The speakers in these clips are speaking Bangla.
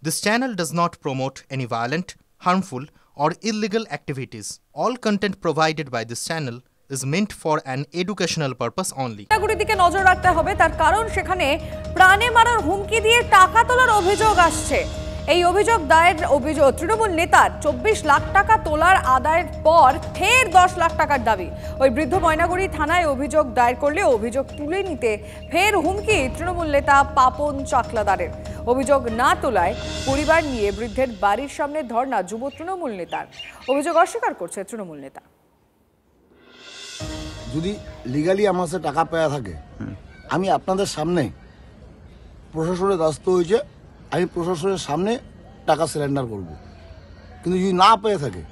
This channel does not promote any violent, harmful, or illegal activities. All content provided by this channel is meant for an educational purpose only. দিকে নজর রাখতে হবে, তার কারণ সেখানে প্রাণে মারার হুমকি দিয়ে টাকা তোলার অভিযোগ আসছে। এই অভিযোগ তৃণমূল নেতার 24 লাখ টাকা তোলার আদায়ের পর ফের 10 লাখ টাকার দাবি। ওই বৃদ্ধ ময়নাগুড়ি থানায় অভিযোগ দায়ের করলে অভিযোগ তুলে নিতে ফের হুমকি তৃণমূল নেতা পাপন চাকলাদারের। অভিযোগ না তোলায় পরিবার নিয়ে বৃদ্ধের বাড়ির সামনে ধর্ণা যুব তৃণমূল নেতার। অভিযোগ অস্বীকার করছে তৃণমূল নেতা। যদি লিগালি আমার কাছে টাকা পাওয়া থাকে, আমি আপনাদের সামনে প্রশাসনের দ্বারস্থ হয়েছে, আমি প্রশাসনের সামনে টাকা সিলিন্ডার করব। কিন্তু যদি না পেয়ে থাকে,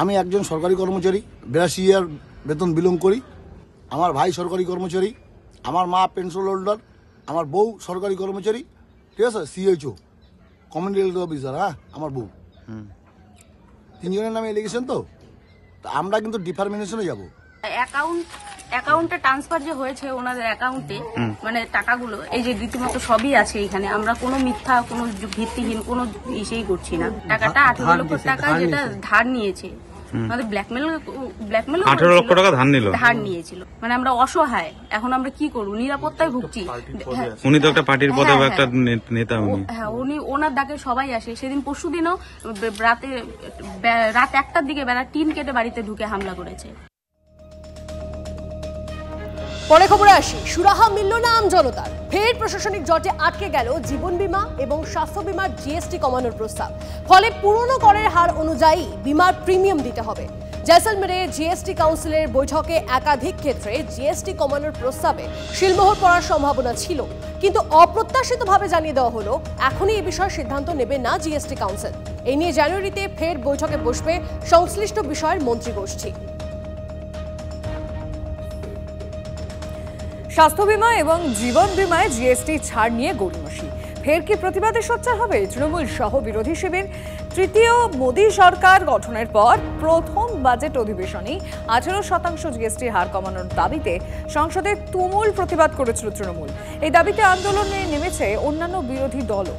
আমি একজন সরকারি কর্মচারী, 82 ইয়ার বেতন বিলং করি, আমার ভাই সরকারি কর্মচারী, আমার মা পেনশন হোল্ডার, আমার বউ সরকারি কর্মচারী, ঠিক আছে, সিএইচও কমিউনিটি অফিসার, হ্যাঁ, আমার বউ, তিনজনের নামে এলিগেশন। তো আমরা কিন্তু ডিফারমিনেশনে যাব। অ্যাকাউন্টে ট্রান্সফার যে হয়েছে ওনাদের অ্যাকাউন্টে, মানে টাকাগুলো এই যে রীতিমতো সবই আছে এখানে। আমরা কোনো মিথ্যা, কোনো ভিত্তিহীন কোনো ইসেই করছি না। টাকাটা 18 লক্ষ টাকা যেটা ধার নিয়েছে, আমাদের ব্ল্যাকমেল 18 লক্ষ টাকা ধার নিয়েছিল। মানে আমরা অসহায়, এখন আমরা কি করব, নিরাপত্তায় ভুগছি। উনি তো একটা পার্টির পদে একটা নেতা, উনি ওনার ডাকে সবাই আসে। সেদিন পরশুদিনও রাত 1টার দিকে বেলা টিন কেটে বাড়িতে ঢুকে হামলা করেছে। পরে খবরে আসি, সুরাহা মিলল না আম জনতার। ফের প্রশাসনিক জটে আটকে গেল জীবন বীমা এবং স্বাস্থ্য বীমার জিএসটি কমানোর প্রস্তাব। ফলে পুরনো করের হার অনুযায়ী বীমার প্রিমিয়াম দিতে হবে। জয়সলমেরে জিএসটি কাউন্সিলের বৈঠকে একাধিক ক্ষেত্রে জিএসটি কমানোর প্রস্তাবে শিলমোহর পড়ার সম্ভাবনা ছিল, কিন্তু অপ্রত্যাশিতভাবে জানিয়ে দেওয়া হলো এখনই এই বিষয়ে সিদ্ধান্ত নেবে না জিএসটি কাউন্সিল। এই নিয়ে জানুয়ারিতে ফের বৈঠকে বসবে সংশ্লিষ্ট বিষয়ের মন্ত্রীগোষ্ঠী। স্বাস্থ্য বীমা এবং জীবন বীমায় জিএসটি ছাড় নিয়ে গড়িমসি। ফের কি প্রতিবাদে সোচ্চার হবে তৃণমূল সহ বিরোধী শিবির? তৃতীয় মোদী সরকার গঠনের পর প্রথম বাজেট অধিবেশনে 18% জিএসটি হার কমানোর দাবিতে সংসদে তুমুল প্রতিবাদ করেছিল তৃণমূল। এই দাবিতে আন্দোলনে নেমেছে অন্যান্য বিরোধী দলও।